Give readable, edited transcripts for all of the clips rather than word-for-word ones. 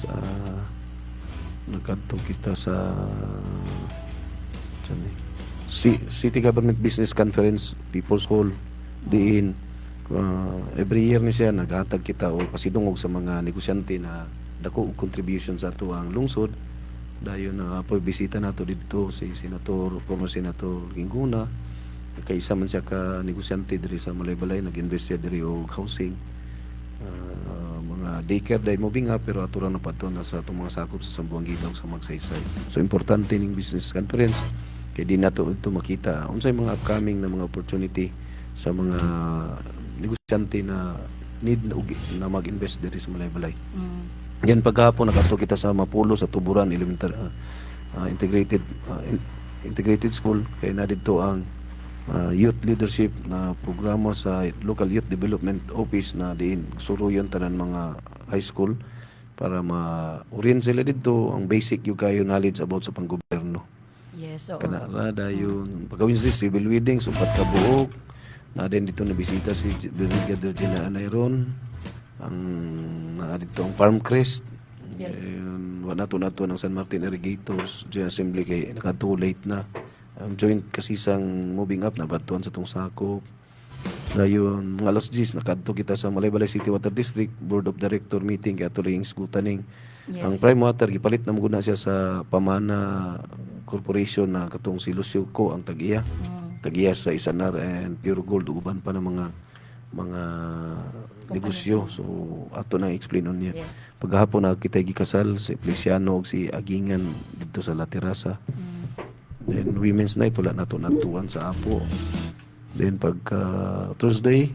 sa nagkanto kita sa City Government Business Conference, People's Hall, diin. Every year ni siya naghatag kita o pasidungog sa mga negosyante na dako og contribution sa ato ang lungsod. Dayon na bisita nato dito si former Senator Ginguna. Kaisa man siya ka negosyante diri sa Malaybalay, nag-invest siya diri og housing. Mga daycare dahil moving up pero ato lang napadto na sa atong mga sakop sa Sambuanga sa Magsaysay. So importante ning business conference kay di nato ito makita unsay mga upcoming na mga opportunity sa mga negosyante na need na mag-invest diri sa Malaybalay. Yan paghapon nakato kita sa Mapulo sa Tuburan Elementary integrated school kay na dito ang youth leadership na programa sa local youth development office na diin suruyon tanan mga high school para ma-orient sila dito ang basic yung kayo knowledge about sa panggobyerno. Yes, oo. Kanara dayon pagawin si civil wedding supat ka buok na din dito na bisita si Brigadier General Anayron ang na dito ang Farm Crest. Yes. Wala nato ng San Martin Irrigators General Assembly kay naka-too late na ang joint kasi sang moving up na batuan sa tong sakop. Dayon mga alas 10 nakadto kita sa Malaybalay City Water District Board of Director meeting kay ato ring sgutaning. Yes. Ang Prime Water gipalit na muna siya sa Pamana Corporation na katong si Lucio Co ang tagiya. Tagiya sa Isanar and Pure Gold uban pa ng mga negosyo. So ato nang explain on niya. Yes. Paghapon na kita gikasal si Feliciano ug si Agingan dito sa La Terraza. Then women's night wala nato natuan sa Apo. Then pagka Thursday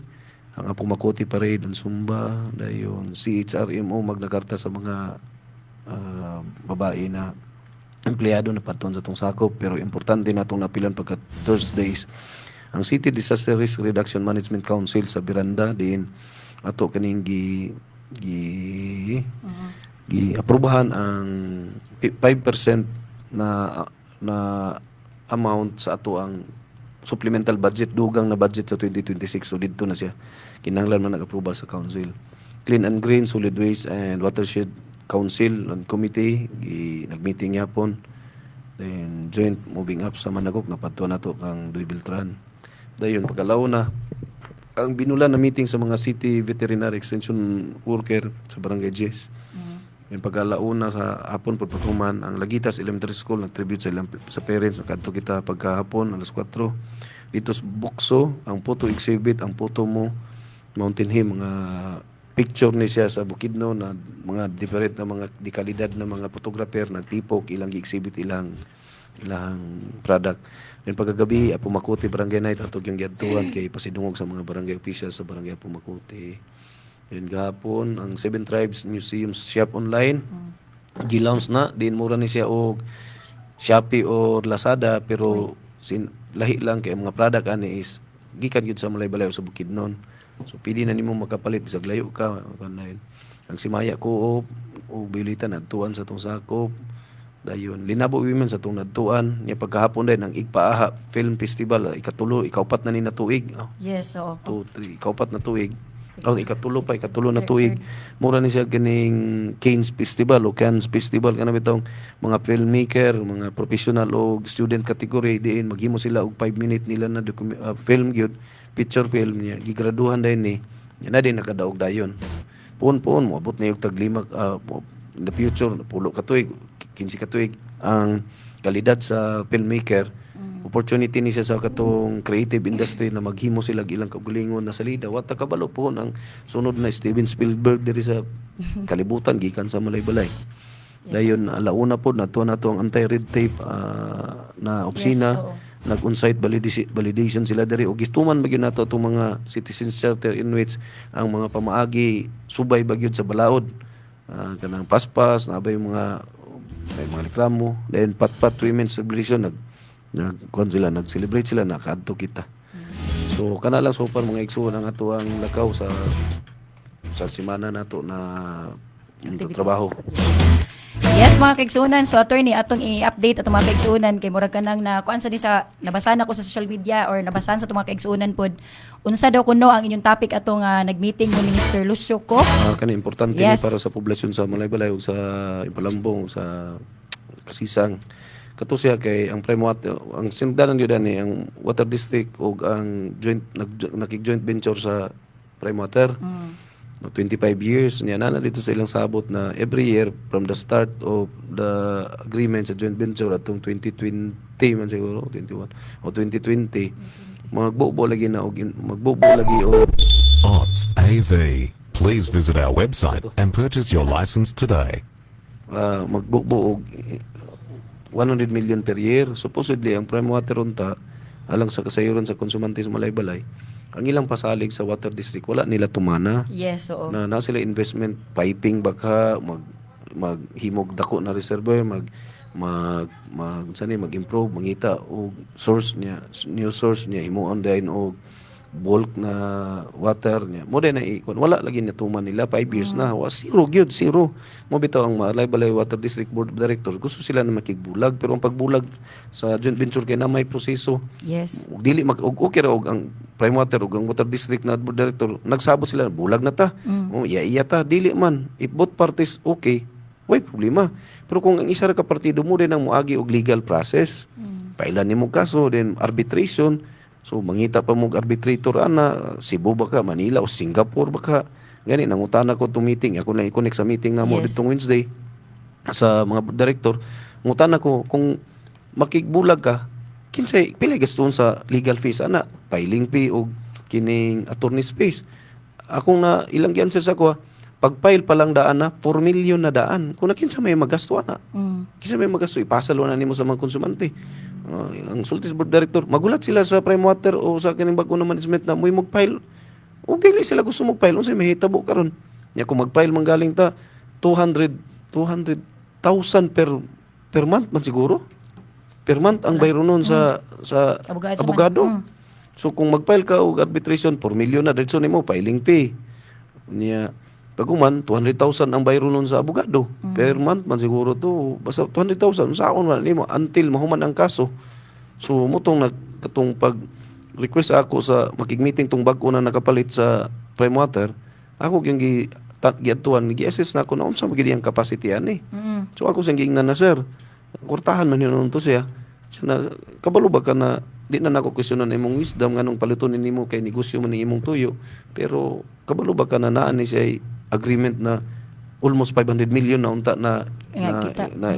ang Apo Makoti Parade ang Sumba dayon CHRMO magnakarta sa mga babae na empleyado na paton sa tong sakop pero importante natong napilan pagka Thursdays ang City Disaster Risk Reduction Management Council sa Miranda din ato kaning gi aprubahan ang 5% na amount sa ato ang supplemental budget dugang na budget sa 2026 so dito na siya kinahanglan man nag-approve sa council. Clean and Green Solid Waste and Watershed Council and Committee nag-meeting yapon. Then joint moving up sa Managok napadto nato kang Duy Beltran. Dayon pagalaw na ang binulan na meeting sa mga city veterinary extension worker sa Barangay Jess. Yung pag-alauna sa hapon pagpatuman ang Lagitas Elementary School nag-tribute sa parents nakadto kita pagkahapon alas 4 dito sa Bukso ang photo exhibit ang photo mo Mountain High mga picture ni siya sa Bukidnon na mga different na mga dekalidad na mga photographer nagtipok ilang exhibit ilang product. Then pagkagabi Apo Makoti Barangay Night atog yung giadtuan kay pasidungog sa mga barangay officials sa barangay Apo Makoti. Then gahapon ang Seven Tribes Museum Shop Online gilaunch na din mura ni siya og Shopee or Lazada pero lahi lang kay mga product ani is gikan gyud sa Malaybalay sa Bukidnon. So pili na nimo makapalit bisag layo ka kanayon. Ang Simaya ko o bilitan adtuan sa tong sakop. Dayon Linabo Women sa tong nadtuan niya pagkahapon din ang Igpaaha Film Festival ikaupat na ni na tuig. Yes, oo. 2 3 ikaupat na tuig. Ikatulo na tuig. Mura ni siya ganing Cannes Festival o Cannes Festival kana bitong mga filmmaker, mga professional o student category diin maghimo sila og 5 minute nila na film gyud, picture film niya. Gigraduhan din ni. Yan na din nakadaog dayon. Puon moabot na yung taglimak in the future pulo ka tuig, 15 ka tuig ang kalidad sa filmmaker. Opportunity ni siya sa katong creative industry na maghimo sila ilang kaugalingon na salida. Wata kabalo po ang sunod na Steven Spielberg diri sa kalibutan gikan sa Malaybalay. Dayon alauna po nato ang anti-red tape na opisina. Nag-on-site validation sila diri og gistuman magyud nato atong mga citizen charter in which ang mga pamaagi subay bagyod sa balaod. Kanang paspas na bay mga reklamo. Then Patpat Women's Celebration nag-celebrate sila nakadto kita. So kana lang so far mga igsoon ang ato ang lakaw sa semana nato na trabaho. Yes. Yes, mga kaigsunan. So, attorney, atong i-update atong mga kaigsunan kay murag kanang na kuan sa di sa nabasahan ako sa social media or nabasahan sa atong mga kaigsunan pod. Unsa daw kuno ang inyong topic atong nag-meeting ni Minister Lucio Co? Kani importante Yes. ni para sa populasyon sa Malaybalay ug sa Impalambong sa Kasisang. Kato siya kay ang prime water, ang sindanan yun ani ang water district ug ang nakig-joint venture sa prime water. 25 years niya na dito sa ilang sabot na every year from the start of the agreement sa joint venture atong 2020 man siguro 21 o 2020 magbubo lagi na og magbubo lagi og Arts AV. Please visit our website and purchase your license today. magbubo og 100 million per year. Supposedly ang prime water unta alang sa kasayuran sa konsumante sa Malaybalay ang ilang pasalig sa water district wala nila tumana. Yes, oo. Na sila investment piping baka maghimog dako na reservoir mag-improve mangita og source niya new source niya himuon din og bulk na water niya mo din na ikon wala lagi na tuman nila 5 years na zero gyud zero mo bitaw ang Malaybalay Water District Board of Directors gusto sila na makigbulag pero ang pagbulag sa joint venture kay na may proseso. Yes. Ug dili okay ra og ang prime water ug ang water district na board director nagsabot sila bulag na ta iya ta dili man if both parties okay way problema pero kung ang isa ra ka partido mo din ang moagi og legal process pailan nimo kaso then arbitration so mangita pa mo arbitrator ana Cebu baka Manila o Singapore baka gani nangutana ko to meeting ako lang i-connect sa meeting na mo Yes. ditong Wednesday sa mga director ngutana ko kung makigbulag ka kinsay pila gaston sa legal fees ana filing fee og kining attorney's fees akong na ilang gianswer sa ko pag-file pa lang daan na 4 million na daan kung na kinsa may magasto ana kinsa may magasto ipasalo na nimo sa mga konsumante. Ang Sultis Board Director magulat sila sa prime water o sa kining bag-o na management na mo'y mag-file o dili sila gusto mag-file unsay mahitabo karon nya kung mag-file manggaling ta 200,000 per month man siguro per month ang bayro nun sa abogado. So kung mag-file ka og arbitration 4 million na diretso nimo filing fee niya paguman 200,000 ang bayro nun sa abogado per month man siguro to basta 200,000 saon man nimo until mahuman ang kaso. So mutong katong pag request ako sa makig-meeting tong bag-o na nakapalit sa prime water ako gyung giadtuan gi-assess na ako na unsa magid ang capacity ani. So ako sing giingnan na sir kurtahan man yun to siya na kabalo ba ka na di na nako questionan imong wisdom nganong paluton nimo kay negosyo man ni imong tuyo pero kabalo ba ka na naa ni siya agreement na almost 500 million na unta na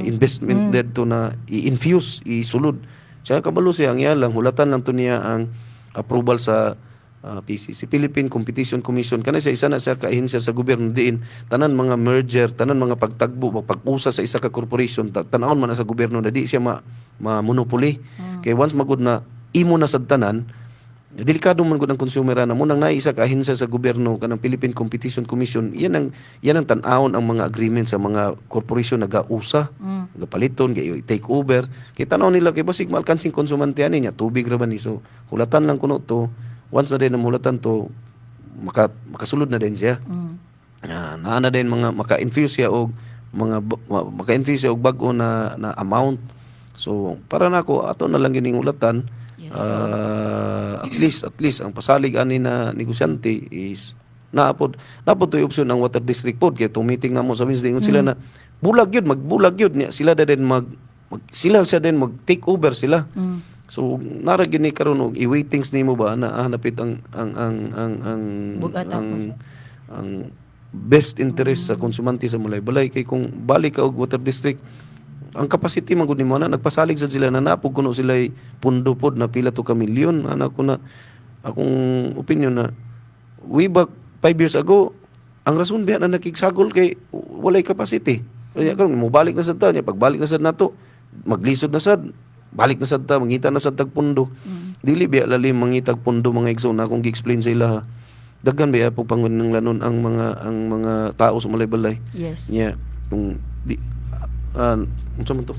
investment dead to na i-infuse isulod siya kabalo siya ang lang hulatan lang to niya ang approval sa PCC Philippine Competition Commission kana siya isa na siya kaahensya sa gobyerno diin tanan mga merger tanan mga pagtagbo pag-usa sa isa ka corporation tan-awon man na sa gobyerno na di siya ma-monopoly kay once magud na imo na sad tanan delikado man gud ang consumer na mo nang naisa ka ahensya sa gobyerno kanang Philippine Competition Commission yan ang tan-awon ang mga agreement sa mga corporation nagausa gapaliton kay take over kay tan-aw nila kay basig malkansing konsumante ani nya tubig ra man ni so hulatan lang kuno to once na din ang hulatan to makasulod na din siya naa na din mga maka-infuse siya og maka-infuse siya og bag-o na amount so para nako ato na lang gining hulatan. Yes, At least ang pasalig ani na negosyante is naapod to option ang water district pod kay itong meeting na mo sa Wednesday sila na bulag yun magbulag yun niya sila din sila mag take over sila. So nara gini karon og i-waitings nimo ba na hanapit ang best interest sa konsumante sa Malaybalay kay kung balik ka og water district ang capacity man gud nimo na nagpasalig sad sila na napog kuno sila pundo pod na pila to ka milyon ana ko na akong opinion na way back 5 years ago ang rason biya na nakigsagol kay walay capacity kaya karon mo balik na sad ta nya pagbalik na sad nato maglisod na sad balik na sad ta mangita na sad tag pundo dili biya lalim mangitag pundo mga igsoon na akong gi-explain sa ila daghan biya po pangun lanon ang mga tao sa Malaybalay. Yes. Nya kung di unsa man to?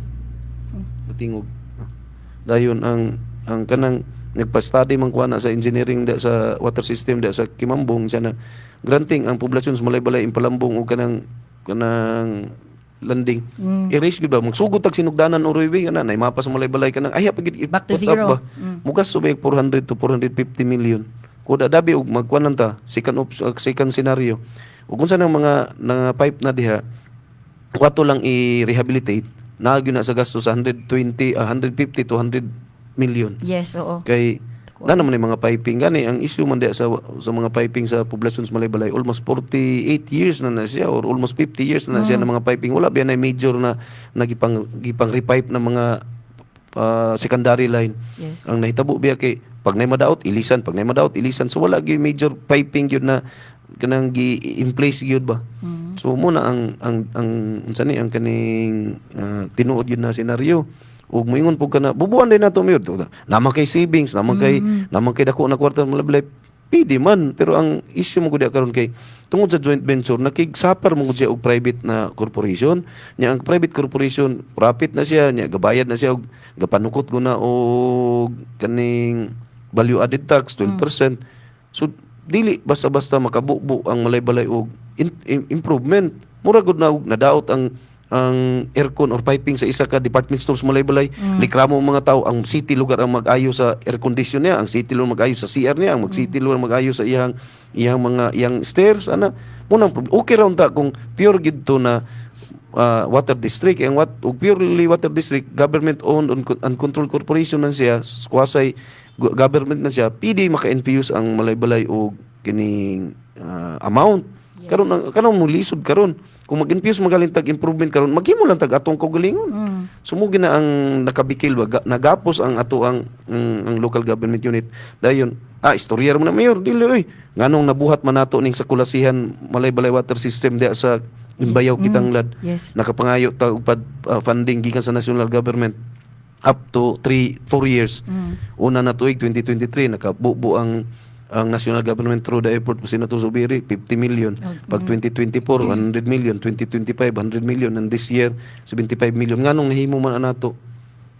Batingog. Dayon ang kanang nagpa-study man kuha na sa engineering sa water system sa Kimambong siya na granting ang populasyon sa Malaybalay Impalambong o kanang landing. I-raise gyud ba magsugod tag sinugdanan o Roy kana nay mapa sa balay kana ay pagid Back to put up zero. ba. Mugas subay 400 to 450 million. Kuda dabi og magkuanan ta second scenario. Ug unsa nang mga pipe na diha wato lang i-rehabilitate na gyud na sa gasto sa 150 to 100 million. Yes, oo. Kay na naman yung mga piping gani ang issue man diya sa mga piping sa poblasyon sa Malaybalay almost 48 years na siya or almost 50 years na siya ng mga piping wala biya na major na gipang repipe na mga secondary line. Yes. Ang nahitabo biya kay pag nay madaot ilisan so wala gyud major piping gyud na kanang in place gyud ba. So muna ang unsa ni ang kaning tinuod gyud na senaryo. Ug moingon pug kana bubuan din nato mayud naman kay savings naman kay dako na kwarta malablay pwede man pero ang issue mo gud karon kay tungod sa joint venture nakigsapar mo gud siya og private na corporation nya ang private corporation profit na siya nya gabayad na siya og gapanukot gud na og kaning value added tax 12%. So dili basta-basta makabubo ang Malaybalay og improvement mura gud na og nadaot ang aircon or piping sa isa ka department store sa Malaybalay. Likramo ang mga tao ang city lugar ang mag-ayo sa air condition niya, ang city lugar mag-ayo sa CR niya, ang city lugar mag-ayo sa iyang stairs ana. Munang okay ra unta kung pure gid to na water district ang purely water district government owned and controlled corporation man siya kuwasay government na siya pwede maka-infuse ang Malaybalay og kining amount karon mo lisod karon kung mag-infuse magaling tag improvement karon maghimo lang tag atong kaugalingon. Sumugi na ang nakabikil nagapos ang ato ang local government unit dayon istorya mo na mayor dili oy nganong nabuhat man nato ning sa kulasihan Malaybalay water system diya sa Imbayaw Kitanglad. Yes. Nakapangayo ta og funding gikan sa national government up to 4 years. Una na tuig 2023 nakabubo ang national government through the effort po Senator Zubiri 50 million. Pag 2024 100 million, 2025 100 million and this year 75 million. Nganong nahimo man nato?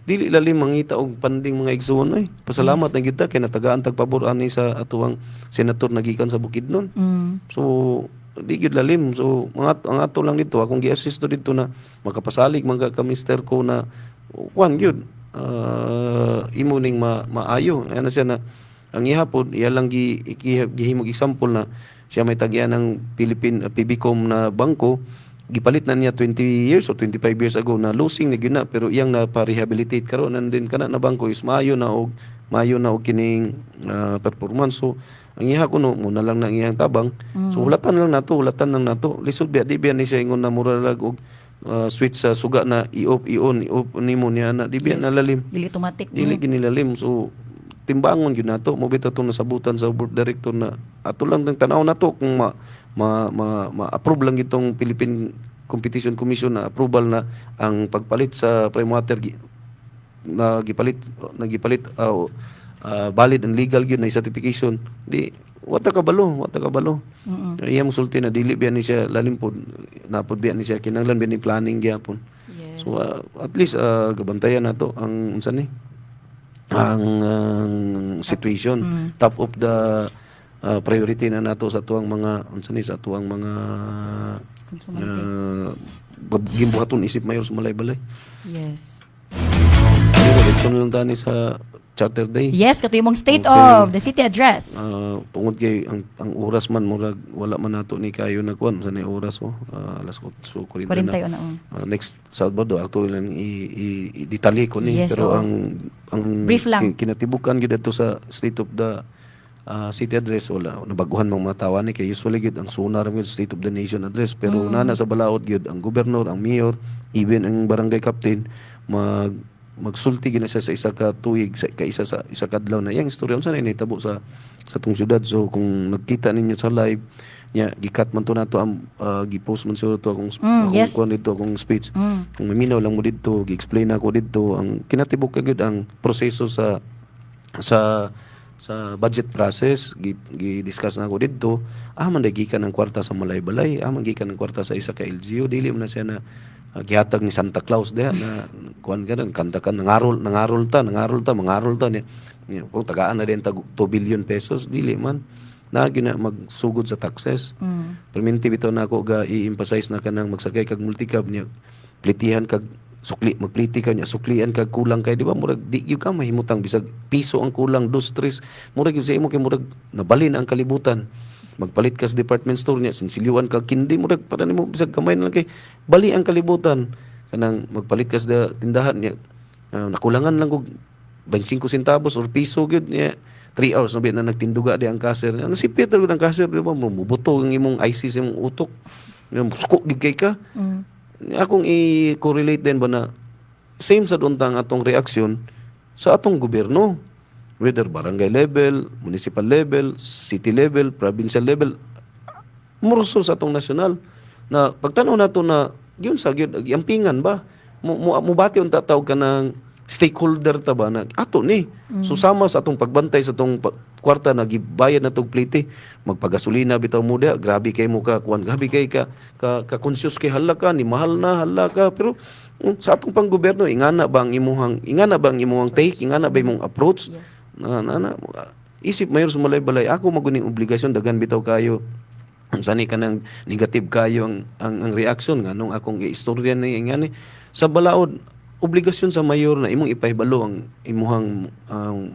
Dili lalim mangita og funding mga igsoon ay. Pasalamat na kita kay natagaan tag pabor ani sa atuang senator nagikan sa Bukidnon. So di gyud lalim. So ang ato lang dito akong gi-assist dito na makapasalig mga ka mister ko na kuan gyud imo ning maayo. Ano siya na ang ihapon iya lang gihimog example na siya may tagyan ng Philippine PBCom na bangko gipalit na niya 20 years or 25 years ago na losing na gyud na pero iyang na pa-rehabilitate karon and then kana na bangko is maayo na og kining performance. So ang iha kuno muna lang na iyang tabang. So hulatan lang nato lisod biya di biya ni siya ingon na mura lag og switch sa suga na i-off nimo niya na di biya nalalim Dili automatic. dili ginilalim. So timbangon gyud nato mo bitaw tong nasabutan sa board director na ato lang tang tanaw nato kung ma-approve lang itong Philippine Competition Commission na approval na ang pagpalit sa prime water nagipalit valid and legal gyud na certification di wata kabalo iya mo sulti na dili biya ni siya lalim pod napod biya ni siya kinahanglan biya ni planning gyapon. Yes. So at least gabantayan nato ang unsa ni ang situation top of the priority na nato sa tuang mga unsa ni sa tuang mga gimbuhaton isip mayor sa Malaybalay. Yes. Dito na lang tani sa Charter Day. Yes, kato yung state Okay. of the city address. Tungod kay ang oras man murag wala man nato ni kayo na kuan sa ni oras alas 8:40 41 na. na. Next Sabado ato lang i-detalye ko ni Yes, pero oo. ang Brief lang. kinatibukan gyud ato sa state of the city address wala nabaguhan mga tawa ni kay usually gyud ang sunar gyud state of the nation address pero nana sa balaod gyud ang gobernador, ang mayor, even ang barangay captain magsulti gina siya sa isa ka tuig sa isa ka adlaw na yang istorya unsa na nahitabo sa tong syudad. So kung nagkita ninyo sa live nya gikat man to nato ang gi-post man siguro to akong yes. kuan dito akong speech kung maminaw lang mo dito gi-explain ako dito ang kinatibuk gyud ang proseso sa budget process gi-discuss na ako dito man gikan ang kwarta sa Malaybalay man gikan ang kwarta sa isa ka LGU dili man na siya na gihatag ni Santa Claus diha na kuan kanan kanta kan nangarol ta niya kung tagaan na din tag 2 billion pesos dili man na gina magsugod sa taxes. Perminti bitaw na ako ga i-emphasize na kanang magsakay kag multicab niya plitihan kag sukli magpliti ka niya suklian kag kulang kay di ba murag di gyud ka mahimutang bisag piso ang kulang 2-3 murag gyud sa imo kay murag nabalin ang kalibutan. Magpalit ka sa department store niya sinsilyuan kag kindi murag para nimo bisag kamay na lang kay bali ang kalibutan. Kanang magpalit ka sa tindahan niya nakulangan lang og 25 centavos or piso gyud niya 3 hours na nagtinduga di ang cashier. Ano si Peter gud ang cashier di ba mubuto ang imong IC sa imong utok. Suko gid kay ka. Akong i-correlate din ba na same sa untang atong reaksyon sa atong gobyerno. Whether barangay level, municipal level, city level, provincial level, murso sa atong nasyonal. Na pagtanaw nato na gyud sa gyud yampingan ba mubati unta tawag ka ng stakeholder ta ba na ato ni susama sa atong pagbantay sa atong kwarta na gibayad na tog plite magpagasolina bitaw mo dia grabe kay mo ka kuan grabe kay ka conscious kay hala ka ni mahal na hala ka pero sa atong panggobyerno ingana ba ang imuhang take ingana ba imong approach Yes. na isip mayor sumalay-balay ako maguning obligasyon dagan bitaw kayo ang sani ka ng negative kayo ang reaction nga nung akong istorya ni ingani sa balaod obligasyon sa mayor na imong ipahibalo ang imuhang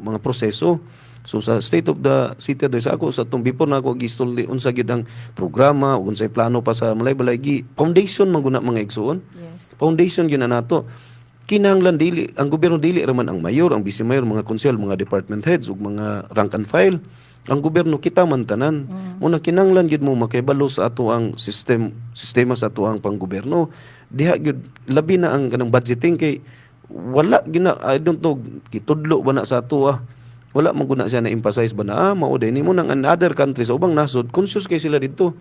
mga proseso. So sa state of the city sa ako sa tong before na ako gistoldi unsa gyud ang programa ug unsay plano pa sa malay-balay foundation man guna mga igsuon. Yes. Foundation gyud na nato. Kinahanglan dili ang gobyerno dili ra man ang mayor, ang vice mayor, mga konsel, mga department heads ug mga rank and file. Ang gobyerno kita man tanan. Muna kinahanglan gyud mo makahibalo sa ato ang sistema sa ato ang panggobyerno. Diha gyud labi na ang kanang budgeting kay wala gina I don't know gitudlo ba na sa ato wala man guna siya na emphasize ba na mao din nimo nang other countries ubang nasod conscious kay sila didto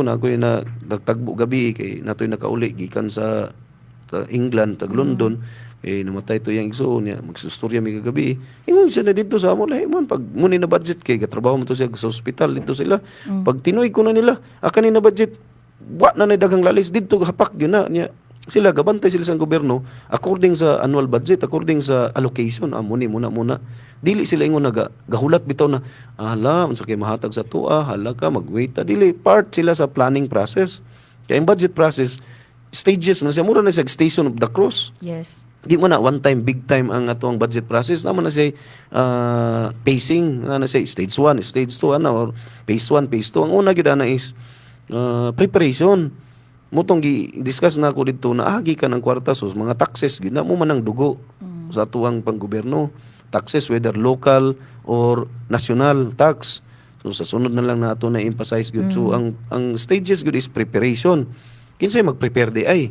na ako na nagtagbo gabi kay natoy nakauli gikan sa England tag London namatay to yang igsoon niya magsustorya mi kagabi ingon siya na dito sa amo lahi man pag muni na budget kay gatrabaho mo to siya sa ospital dito sila pag tinuy ko na nila akani na budget wa na daghang lalis dito hapak gyud na niya sila gabantay sila sa gobyerno according sa annual budget according sa allocation muna dili sila ingon gahulat bitaw na hala unsa kay mahatag sa tuwa hala ka magwait dili part sila sa planning process kay ang budget process stages man siya mura na siya station of the cross. Yes. Di mo na one time big time ang ato ang budget process naman na siya pacing na siya stage 1 stage 2 or phase 1 phase 2 ang una gid na is preparation motong gi-discuss na ako dito na agi ka ng kwarta sus mga taxes gid na mo man ang dugo sa tuwang panggobyerno taxes whether local or national tax so sa sunod na lang nato na emphasize gud so ang stages gud is preparation kinsay mag-prepare di ay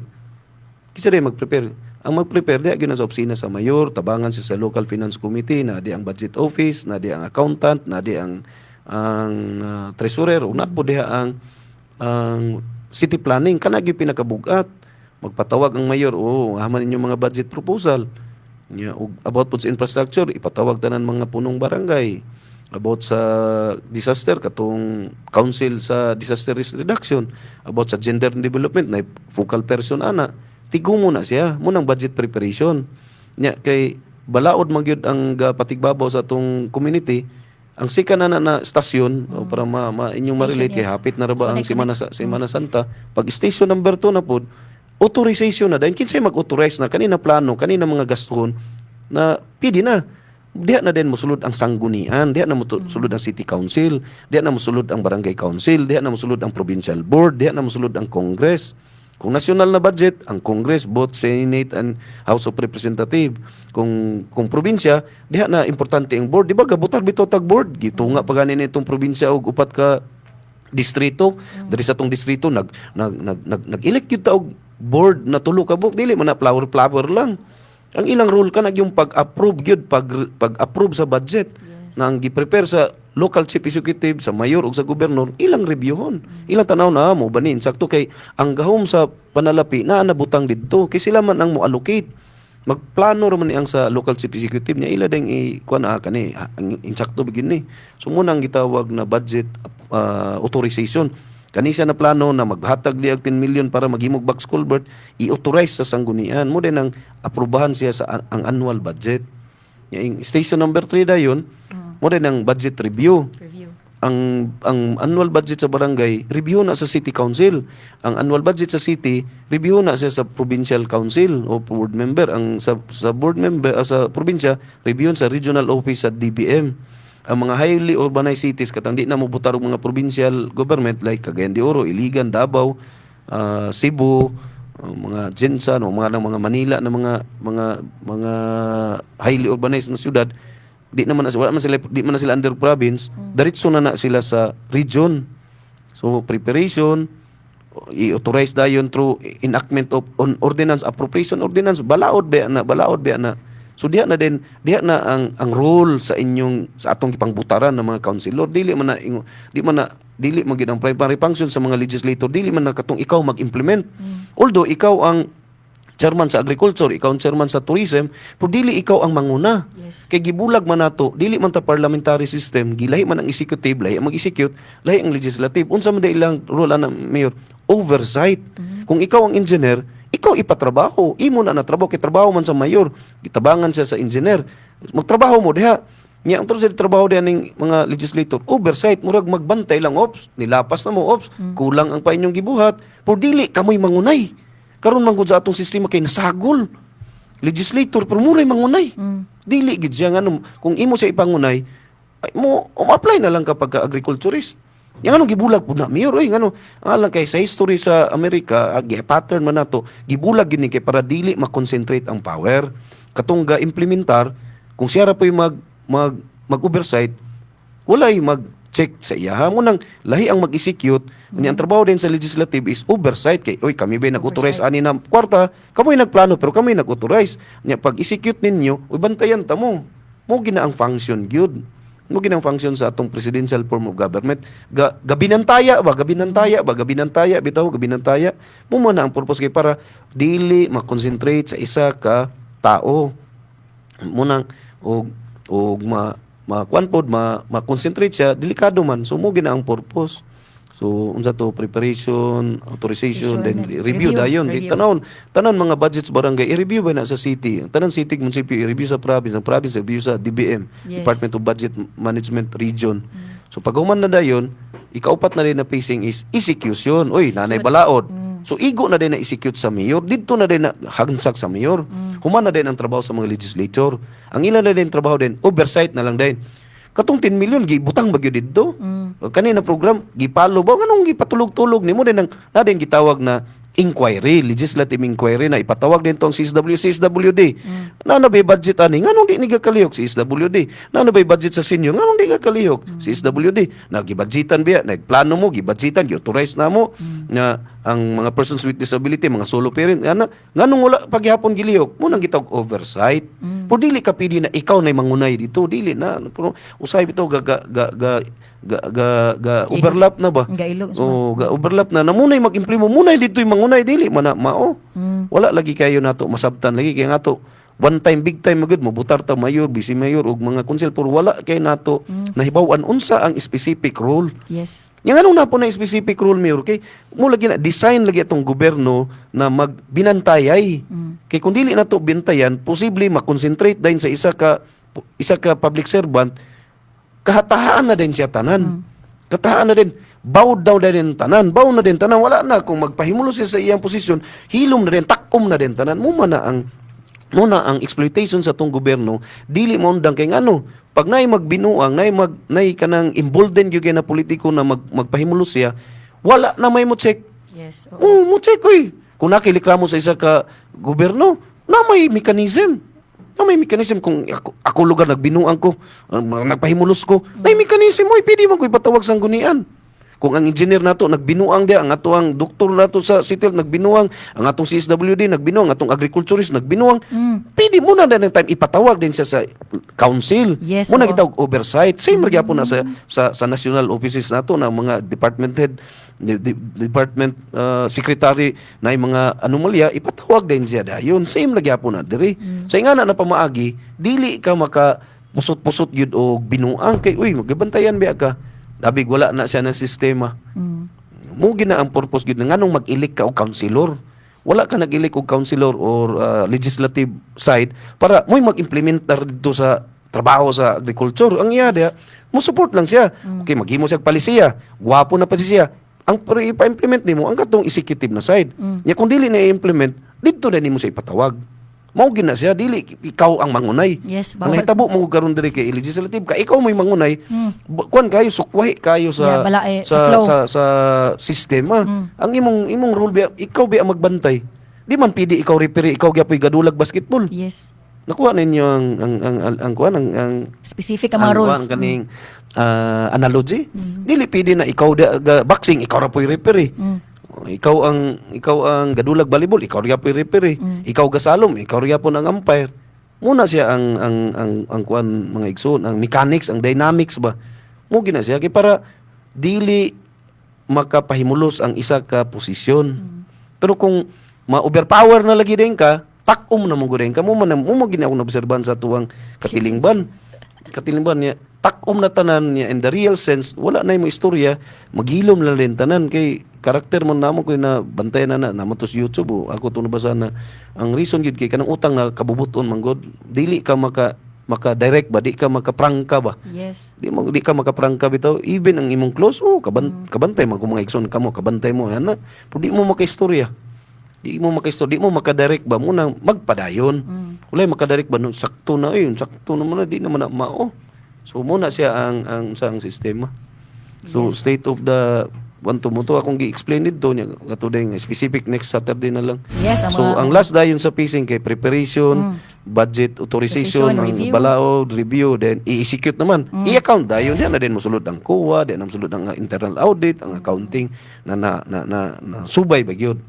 kinsay mag-prepare ang mag-prepare di gyud sa opisina sa mayor tabangan siya sa local finance committee na di ang budget office na di ang accountant na di ang treasurer una po diha ang city planning kana gyud pinakabugat magpatawag ang mayor haman ninyo mga budget proposal about po sa infrastructure ipatawag tanan mga punong barangay about sa disaster katong council sa disaster risk reduction about sa gender development na focal person ana tigo mo na siya munang budget preparation nya kay balaod magyud ang patigbabaw sa atong community ang sika na stasyon para inyong ma-relate kay hapit na ra ba ang Semana Santa pag station number 2 na pod authorization na dahil kinsay mag-authorize na kanina plano kanina mga gaston na pwede na diha na din mosulod ang sanggunian diha na mosulod ang city council diha na mosulod ang barangay council diha na mosulod ang provincial board diha na mosulod ang congress kung national na budget ang congress both senate and house of representative kung probinsya diha na importante ang board di ba gabutar bitaw tag board gitunga pa ganin itong probinsya og upat ka distrito diri sa tong distrito nag-elect gyud ta og board na tulo ka buok dili man na flower lang ang ilang rule ka yung pag-approve gyud pag-approve sa budget nang gi-prepare sa local chief executive sa mayor ug sa gobernador ilang reviewon ilang tanaw na mo banin sakto kay ang gahom sa panalapi na nabutang didto kay sila man ang mo allocate magplano ra man ang sa local chief executive niya ila ding kuan kani insakto bigin ni so muna ang gitawag na budget authorization kani siya na plano na maghatag diag 10 million para maghimog box culvert i-authorize sa sanggunian mo din ang aprubahan siya sa ang annual budget yung station number 3 dayon Mo din ang budget review. Review. Ang annual budget sa barangay review na sa city council. Ang annual budget sa city review na siya sa provincial council o board member. Ang sa board member sa probinsya review sa regional office sa DBM. Ang mga highly urbanized cities katang di na mo butar og mga provincial government like Cagayan de Oro, Iligan, Davao, Cebu, mga Jensan o mga Manila na mga highly urbanized na syudad, di naman sila under province, diretso na sila sa region. So preparation, i-authorize dayon through enactment of on ordinance, appropriation ordinance, balaod ba na. So diha na ang role sa atong ipangbutaran ng mga councilor. Dili man gid ang primary function sa mga legislator, dili man na katong ikaw mag-implement. Although ikaw ang chairman sa agriculture, ikaw ang chairman sa tourism, pero dili ikaw ang manguna. Yes. Kay gibulag man nato, dili man ta parliamentary system, gilahi man ang executive, lahi ang mag-execute, lahi ang legislative. Unsa man ilang role ana mayor? Oversight. Kung ikaw ang engineer, ikaw ipatrabaho. Imo na natrabaho kay trabaho man sa mayor. Gitabangan siya sa engineer. Magtrabaho mo diha. Nya ang sa trabaho diha ning mga legislator, oversight, murag magbantay lang ops, nilapas na mo ops, kulang ang pa inyong gibuhat, pero dili kamoy mangunay. Karon man gud sa atong sistema kay nasagol. Legislator pero muray mangunay. Dili gid siya ngano kung imo siya ipangunay, ay mo apply na lang kapag ka agriculturist. Yang anong gibulag po na mayor, ngano alang kay sa history sa Amerika, pattern man nato, gibulag gini kay para dili ma-concentrate ang power. Katong ga implementar, kung siya ra po'y mag-oversight, walay mag-check sa iya. Mo nang lahi ang mag-execute, ang trabaho din sa legislative is oversight kay kami ba nag-authorize ani na kwarta, kamoy nagplano pero kami nag-authorize. Nya pag execute ninyo, bantayan ta mo. Mo gina ang function gyud. Mo ginang function sa atong presidential form of government. Gabinantaya bitaw. Mo man ang purpose kay para dili ma-concentrate sa isa ka tao. Mo nang ma-concentrate siya, delikado man. So mo gina ang purpose. So unsa to, preparation, authorization, then review dayon. Tanan mga budgets barangay i-review ba na sa city. Tanan city municipio i-review sa province, ang province i-review sa DBM, Yes. Department of Budget Management Region. So pag human na dayon, ikaupat na din na pacing is execution. Nanay balaod. So igo na din na execute sa mayor, didto na din na hagsak sa mayor. Human na din ang trabaho sa mga legislator. Ang ilan na din trabaho din, oversight na lang din. Katong 10 million gibutang bagyo didto. Kanina program gipalo ba nganong gipatulog-tulog nimo din ang nadin gitawag na inquiry, legislative inquiry na ipatawag din tong CSWD. Nano ba budget ani nganong di ni gakalihok CSWD? Nano ba budget sa senior nganong di gakalihok CSWD? Nagibudgetan biya, nagplano mo, gibudgetan, gi-authorize na mo na ang mga persons with disability, mga solo parent, nganong wala paghihapon gilihok? Mo nang gitawag oversight. Pero dili ka pili na ikaw na mangunay dito, dili na. Pero usay bitaw overlap na ba? Overlap na. Namunay mag-imprimo, munay dito yung mangunay, dili man na mao. Wala lagi kayo nato masabtan lagi kay nato. One time, big time magud mo butar ta mayor, vice mayor ug mga council, pero wala kay nato nahibaw-an unsa ang specific role. Yes. Yang anong napo na specific role mayor kay mo lagi na design lagi atong gobyerno na magbinantayay. Kay kung dili nato bintayan, posible ma-concentrate din sa isa ka public servant, kahatahaan na din siya tanan. Katahaan na din, bawd daw na din tanan, wala na kung magpahimulo siya sa iyang posisyon, hilom na din, takom na din tanan. Muna ang exploitation sa tong gobyerno, dili mo undang kay ngano, pag nay magbinuang, nay kanang embolden gyud na politiko na magpahimulo siya, wala na may mo check. Yes. Mo check kung nakilikramo sa isa ka gobyerno, na may mechanism. Kung ako lugar nagbinuang ko, nagpahimulos ko, may mechanism mo, pwede mo ko ipatawag sang gunian. Kung ang engineer nato nagbinuang dia, ang atong doktor nato sa CITEL nagbinuang, ang atong CSWD nagbinuang, atong agriculturist nagbinuang, pwede mo na ng time ipatawag din siya sa council. Yes, Muna kitawag oversight. Same lagi po na sa national offices nato na mga department head, department secretary na yung mga anomalya, ipatawag din siya dayon. Same lagi po na diri. Sa ingana na pamaagi, dili ka maka pusot-pusot yun o binuang kay magabantayan biya ka. Dabig wala na siya ng sistema. Mo gina ang purpose gyud nganong mag-elect ka og councilor. Wala ka nag-elect og councilor or legislative side para mo'y mag-implementar dito sa trabaho sa agriculture. Ang iya dia, mo support lang siya. Okay, maghimo siya palisiya. Gwapo na pa siya. Ang ipa-implement nimo ang katong executive na side. Ya kung dili na i-implement, dito na nimo siya ipatawag. Mao gina siya, dili ikaw ang mangunay. Yes, Ang bawal. hitabo mo karon diri kay legislative ka, ikaw may mangunay. Kuan kayo sukwahi kayo sa Yeah, balae, sa flow. sa sistema. Ang imong rule biya, ikaw biya magbantay. Di man pidi ikaw referee, ikaw gyapoy gadulag basketball. Yes. Nakuha ninyo ang kuan ang Specific ang mga rules. kuan kaning analogy. Dili pidi na ikaw boxing, ikaw ra poy referee. Ikaw ang gadulag volleyball, ikaw ra poy referee. Ikaw gasalom, ikaw ra po ang umpire. Muna siya ang kuan mga igsoon, ang mechanics, ang dynamics ba. Mo gina siya kay para dili makapahimulos ang isa ka posisyon. Pero kung ma-overpower na lagi din ka, takom na mo gudin ka mo gina akong obserban sa tuwang katilingban niya takom na tanan niya in the real sense wala na mo istorya maghilom na rin tanan kay karakter mo namo ko na bantayan na namo to sa YouTube o ako to nabasa na ang reason gid kay kanang utang na kabubuton manggod dili ka maka direct ba di ka makaprangka ba Yes. di ka makaprangka bitaw even ang imong close kabantay man kung mga igsoon kamo kabantay mo ana pero di mo makaistorya di mo makadirect ba mo nang magpadayon wala makadirect ba no sakto na mo na di naman na mao so muna siya ang sistema so state of the wanto mo to akong gi-explain dito nya ato ding specific next Saturday na lang Yes, so ang last dayon sa pacing kay preparation budget authorization ang Review. balaod review then i-execute naman i-account dayon yan na din mosulod ang COA din ang mosulod ang internal audit ang accounting na subay ba gyud.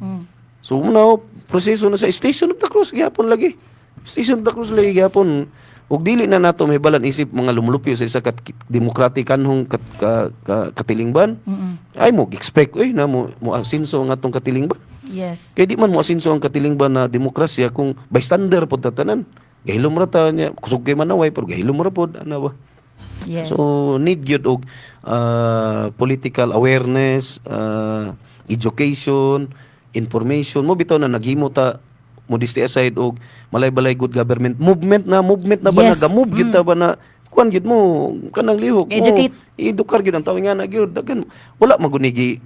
So now, proseso na sa Station of the Cross gyapon lagi. Station of the Cross lagi gyapon. Ug dili na nato may balan isip mga lumulupyo sa isa ka demokratikanhong katilingban. Ay mo expect na mo asinso ang atong katilingban. Yes. Kay di man mo asinso ang katilingban na demokrasya kung bystander pod tatanan. Gahilom ra ta niya kusog kay manaway pero gahilom ra pod ana ba. Yes. So need gyud og political awareness, education, information mo bitaw na naghimo ta modesty aside og malay-balay good government movement na ba Yes. nagamove gyud ta ba na kuan gyud mo kanang lihok Educate. edukar gyud ang tawo nga na gyud dagan wala magunigi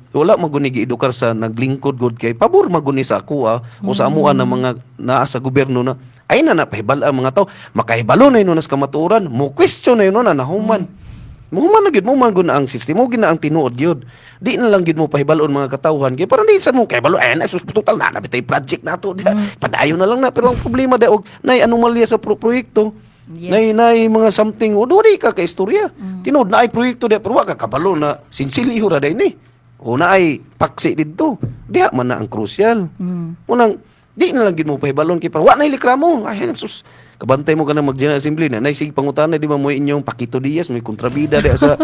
edukar sa naglingkod gud kay pabor maguni sa ako o sa amuan ng mga naa sa gobyerno na ay na napahibal ang mga tao makahibalo na yun nas kamatuoran mo question na yun na nahuman Muhuman na gyud mo man gud na ang sistema mo gina ang tinuod gyud. Di na lang gyud mo pahibalon mga katawhan kay para di sa mo kay balo ay na sus total na bitay project nato. Padayon na lang na pero ang problema da og nay anomalya sa proyekto. Yes. Nay mga something o di ka istorya. Tinuod na ay proyekto da pero wa ka kabalo na sinsiliho ra day ni. O na ay paksi didto. Diha man na ang crucial. Unang di na lang gyud mo pahibalon kay para wa na ilikramo. Ay sus kabantay mo ka na mag-General Assembly na naisig pangutana di ba mo inyong Paquito Diaz may kontrabida di sa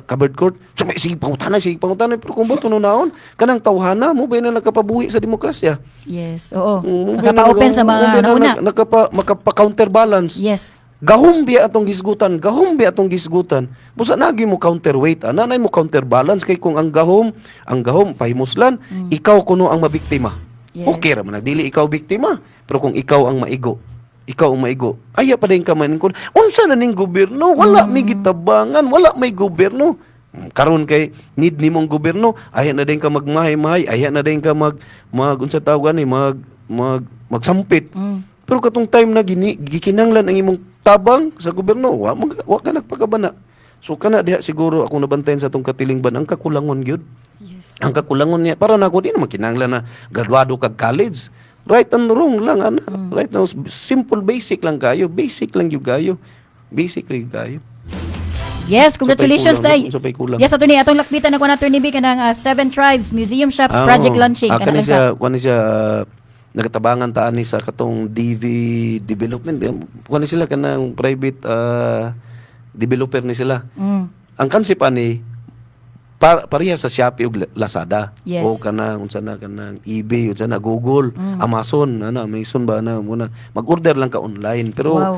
covered court so may sige pangutana pero kung ba't naon kanang tawhana mo ba na nakapabuhi sa demokrasya Yes. Oo. Nakapa-open Nakapa-open sa mga nauna. makapa-counterbalance Yes. gahom biya atong gisgutan busa nagi mo counterweight nanay mo counterbalance kay kung ang gahom pahimuslan ikaw kuno ang mabiktima Yes. okay ra man dili ikaw biktima pero kung ikaw ang maigo aya pa din ka man kun unsa na ning gobyerno wala may gitabangan wala may gobyerno karon kay need nimong gobyerno aya na din ka magmahay-mahay aya na din ka mag unsa tawag ani magsampit pero katong time na gikinanglan ang imong tabang sa gobyerno wa ka nagpakabana so kana diha siguro akong nabantayan sa atong katilingban ang kakulangon gyud Yes. ang kakulangon niya para nako di naman kinahanglan na graduado kag college right and wrong lang ana right now simple basic lang gyud kayo Yes, congratulations tay. Sa pay kulang. Yes, ato ni atong lakbitan na kuan nato ni kanang Seven Tribes Museum Shops Project Launching kani kanang siya nagatabangan ta ani sa katong DV development kani sila kanang private developer ni sila ang concept ani pareha sa Shopee ug Lazada Yes. o kanang unsa na kanang eBay unsa na Google Amazon Amazon ba na muna mag-order lang ka online pero Wow.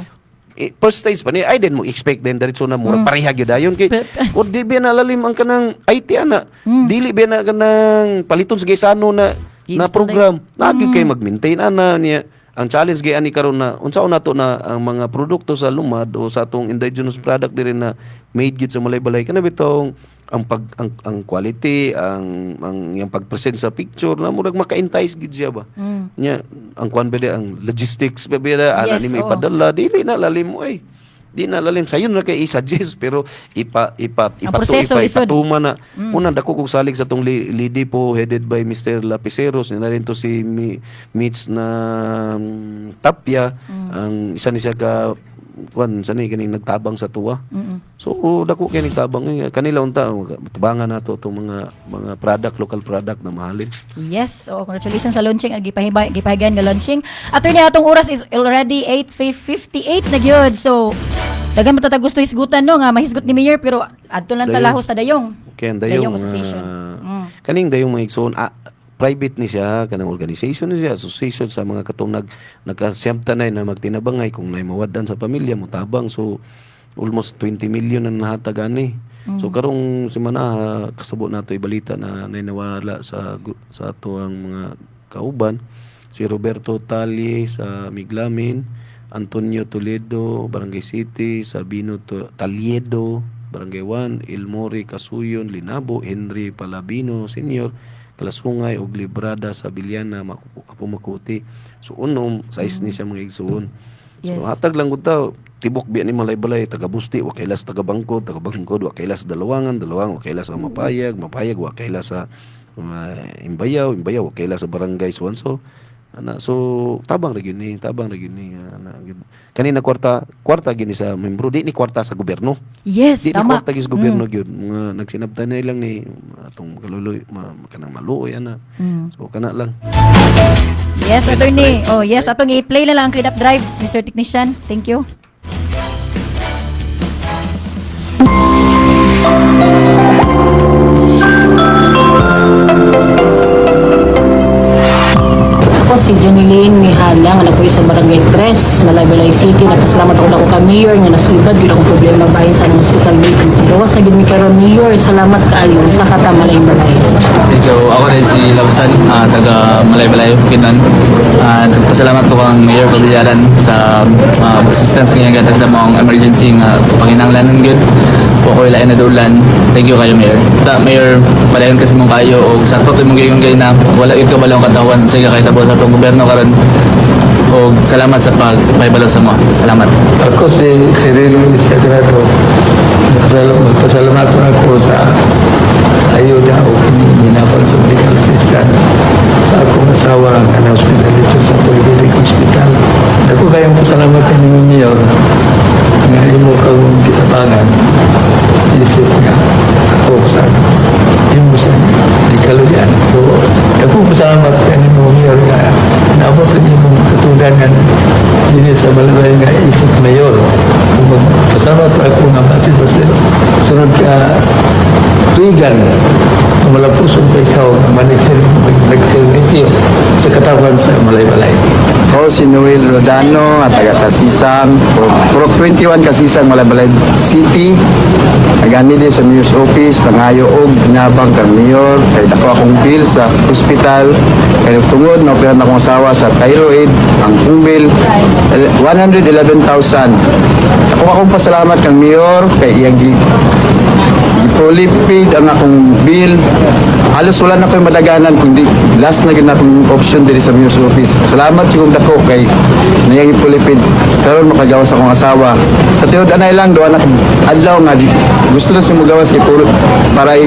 first stage pa ni I din mo expect din diretso na mura pareha gyud dayon kay or di ba nalalim ang kanang IT ana dili ba na kanang paliton sa gaysano na na program. Lagi kay mag-maintain ana niya. Ang challenge gay ani karon na unsaon nato na ang mga produkto sa lumad o sa atong indigenous product diri na made gid sa balay-balay kana bitong ang quality, ang yung pag-present sa picture na murag maka-entice gid siya ba. Nya ang kuan bede ang logistics bede ana Yes, ni may oo. ipadala dili na lalim mo eh. Di na lalim sayon na kay i-suggest pero proseso, isod. ipatuma na una dako kog salig sa tong lidi po headed by Mr. Lapiceros na rin to si Mitch na Tapia ang isa ni siya ka kuan sa ni kining nagtabang sa tuwa. So dako kay nagtabang kanila unta tabangan nato tong mga product local product na mahalin. Yes, congratulations sa launching ag gipahigan nga launching. Attorney, atong oras is already 8:58 na gyud. So dagan mo gusto hisgutan no nga mahisgot ni Mayor pero adto lang Dayong. talahos sa dayong. Kaya dayong Association. kaning dayong mga igsoon private ni siya kanang organization ni siya association sa mga katong nagkasyemta na magtinabangay kung nay mawadan sa pamilya mo tabang so almost 20 million na nahatag ani. So karong semana kasabot nato ibalita na nawala sa ato ang mga kauban si Roberto Talye sa Miglamin, Antonio Toledo, Barangay City, Sabino Taliedo, Barangay 1, Ilmori, Casuyon, Linabo, Henry Palabino Senior, Kalasungay ug Librada sa Biliana, Makuti. So unom size ni siya mga igsuon. Yes. So hatag lang gud ta tibok biya ni malay-balay taga Busti wa kailas taga Bangkod wa kailas Dalawangan wa kailas sa Mapayag wa kailas sa Imbayaw wa kailas sa Barangay Suanso. So tabang ra gyud ni kanina kwarta gini sa membro di ni kwarta sa gobyerno. Yes, Di ni tama. kwarta gyud sa gobyerno gyud mga nagsinabtan na lang ni atong kaluloy kanang maluoy ana. So kana lang. Yes, attorney. Oh, yes, atong i-play na lang ang Clean Up Drive, Mr. Technician. Thank you. Ako si Janiline Mihalang, anak ko sa Barangay 3, Malaybalay City. Nagpasalamat ako na ako ka Mayor nga nasulbad yun akong problema bayan sa hospital dito. Gawas na gid mi karon Mayor, salamat kaayo sa kata Malaybalay. So ako rin si Labsan, taga Malaybalay, Kinan. Nagpasalamat ko kang Mayor Pabilyaran sa assistance kanya gatag sa mga emergency nga panginanglanon gyud. Po ko ilain na dulan. Thank you kayo Mayor. Mayor, padayon kasi mong kayo o sa to mong gayon gay na wala gid ka balong katawan sige kay tabo sa tong gobyerno karon. O salamat sa pagbalo sa mo. Salamat. Ako si Cirilo Sagrado. Magpasalamat ako sa ayuda o ginapal sa medical assistance sa akong asawa nga na-hospital dito sa Polyclinic Hospital. Ako kayong pasalamat ni Mayor nga imo kang kitabangan. Isip nga ako sa imo sa dikaluyan. So, ako pasalamat ni Mayor nga naabot ang imong katudangan din sa balay nga isip Mayor. Magpasalamat ako nga basis sa sunod ka tuigan ang wala pusong pa ikaw nagsermityo sa katawan sa Malaybalay. Ako si Noel Rodano at taga Kasisang, Purok 21 Kasisang, Malaybalay City. Nagani din sa Mayor's Office, nangayo og ginabang kang Mayor, kay dako akong bill sa hospital, kay tungod na operan akong asawa sa thyroid, ang kong bill 111,000. Ako akong pasalamat kang Mayor, kay iyang Polipid ang akong bill. Halos wala na ko'y madaganan kundi last na gina akong option diri sa Mayor's Office. Salamat yung dako kay nayang Polipid. Karon makagawas akong asawa. Sa tiod anay lang doon akong adlaw nga gusto na siya magawas kay puro para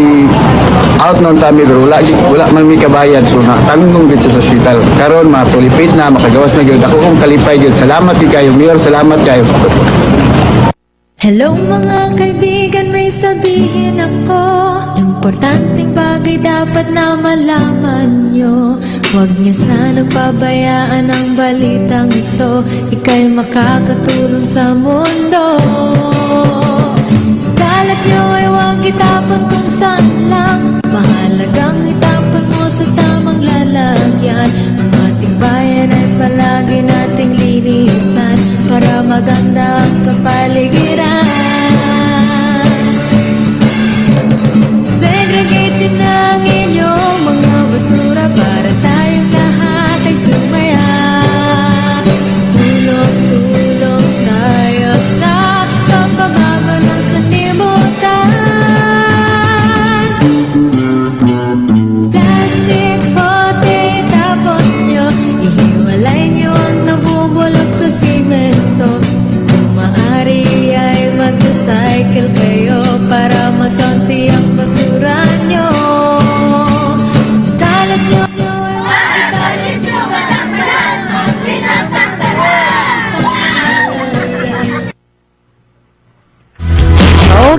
out noon tami pero wala man mi kabayad so natanggong gid sa hospital. Karon mga Polipid na makagawas na gyud ako kong kalipay gyud. Salamat gyud kayo Mayor, salamat kayo. Hello mga kaibigan, may sabihin ako. Importanteng bagay dapat na malaman nyo. Huwag niyo sana pabayaan ang balitang ito. Ika'y makakatulong sa mundo. Kalat nyo ay huwag itapon kung saan lang. Mahalagang itapon mo sa tamang lalagyan. Ang ating bayan ay palagi nating linisan para maganda ang kapaligiran. Segregated na ang inyong mga basura para tayo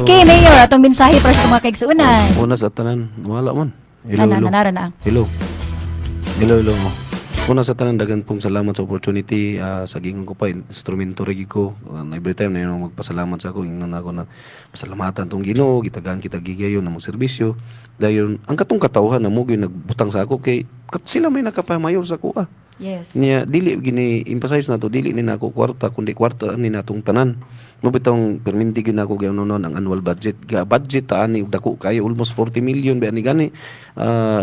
Okay, Mayor, atong mensahe para sa mga kaigsuunan. Una sa tanan, wala man. Hello, Ana, hello. nanara na. Hello. Hello mo. Una sa tanan, dagan pong salamat sa opportunity. Sa gingon ko pa, instrumento rin ko. Every time na yun magpasalamat sa ako, ingon ako na pasalamatan tong Ginoo, gitagaan kita gigayon na mong serbisyo. Dahil ang katong katawhan na mo yung nagbutang sa ako, kay sila may nakapamayor sa ako. Yes. Niya, dili gini-emphasize na to, dili ni na ako kwarta, kundi kwarta ni natong tanan. Mabitong perminti gina ako gano'n noon ang annual budget. Budget taan ni dako kayo almost 40 million ba ni gani.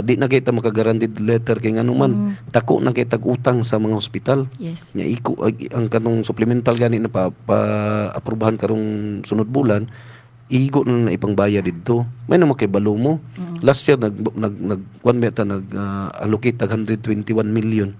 Di na kita maka-guaranteed letter kay ngano man. Dako na kita utang sa mga hospital. Yes. Nya iko ang kanong supplemental gani na pa-aprobahan karong sunod bulan. Igo na ipangbayad dito. May naman kay balo mo. Last year allocate tag 121 million.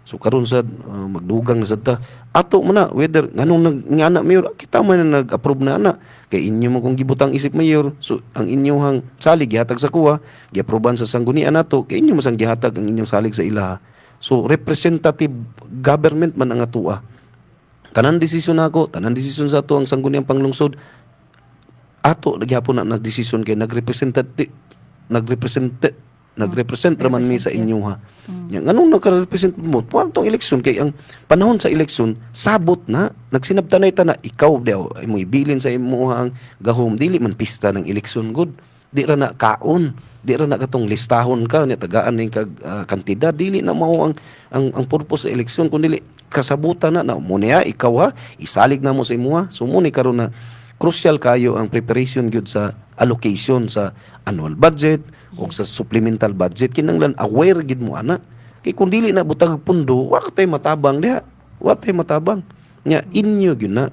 So karon sad magdugang na sad ta. Ato man na whether nganong ngana mayor kita man na nag-approve na ana kay inyo man kung gibutang isip mayor. So ang inyong salig gihatag sa kuha, giaproban sa sanggunian nato kay inyo masang gihatag ang inyong salig sa ilaha. So representative government man ang atoa. Tanan desisyon nako, tanan desisyon sa ato ang sangguniang panglungsod. Ato gyapon na desisyon kay nagrepresent raman mi sa inyo ha. Yang anong nagka-represent mo? Paano tong eleksyon? Kay ang panahon sa eleksyon, sabot na, nagsinabtanay ta na ikaw daw, ay mo ibilin sa imo ang gahom, dili man pista ng eleksyon good. Di ra na kaon, di ra na katong listahon ka, niya tagaan ning kantidad, dili na mao ang purpose sa eleksyon, kundi kasabutan na mo niya, ikaw ha, isalig na mo sa imo ha. So mo ni karon na crucial kayo ang preparation gyud sa allocation sa annual budget o sa supplemental budget. Kinanglan aware gid mo ana. Kay kung dili na butang pundo, wa tay matabang diha. Wa tay matabang. Nya inyo gyud na.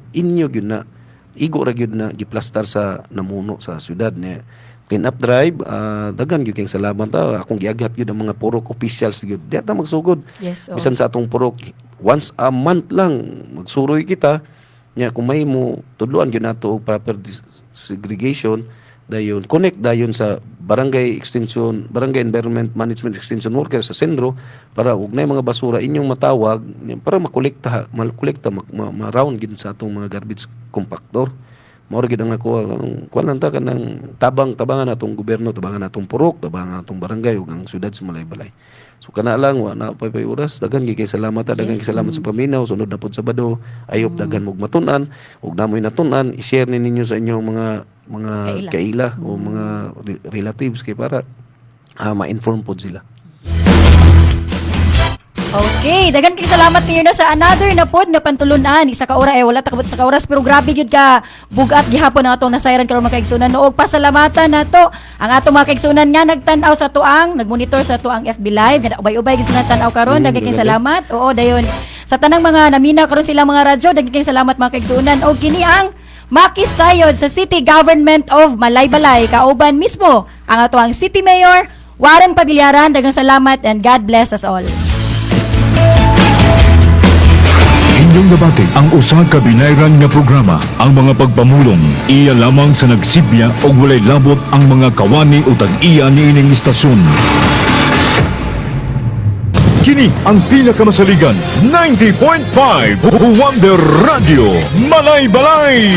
Igo ra gyud na giplastar sa namuno sa syudad niya. Clean up drive, dagan gyud kay salamat ta. Akong giaghat gyud ang mga purok officials gyud. Diha ta magsugod. Yes. Bisan sa atong purok once a month lang magsuroy kita. Nya kung may mo tudloan gyud nato og proper segregation dayon connect dayon sa barangay environment management extension worker sa sentro para ug nay mga basura inyong matawag para makolekta ma-round gid sa atong mga garbage compactor. Mao gid ang ako kuan ta kanang tabangan natong gobyerno, tabangan natong purok, tabangan natong barangay ug ang syudad sa Malaybalay. So kana lang wa na pay oras, dagan gyud kay salamat, dagan kay salamat sa paminaw, sunod na pud Sabado, ayop dagan mog matun-an ug namoy natun-an, i-share ni ninyo sa inyong mga kaila o mga relatives kay para ma-inform pod sila. Okay, dagan kay salamat niyo na sa another na pod na pantulunan. Isa ka oras wala takabot sa ka oras pero grabe gyud ka bugat gihapon ang atong nasayran karon mga kaigsunan. Noog pasalamatan nato ang atong mga kaigsunan nga nagtan-aw sa tuang, nagmonitor sa tuang FB Live, nga ubay-ubay gyud sila tan-aw karon. Dagan kay salamat. Oo, dayon sa tanang mga naminaw karon sila mga radyo, dagan kay salamat mga kaigsunan. Og kini ang makisayod sa City Government of Malaybalay, kauban mismo ang atoang City Mayor Warren Pabilyaran. Dagang salamat and God bless us all. Inyong nabati ang usa ka binayran nga programa. Ang mga pagpamulong iya lamang sa nagsibya o walay labot ang mga kawani o tag-iya niining istasyon. Kini ang pinakamasaligan 90.5 Wonder Radio Malaybalay.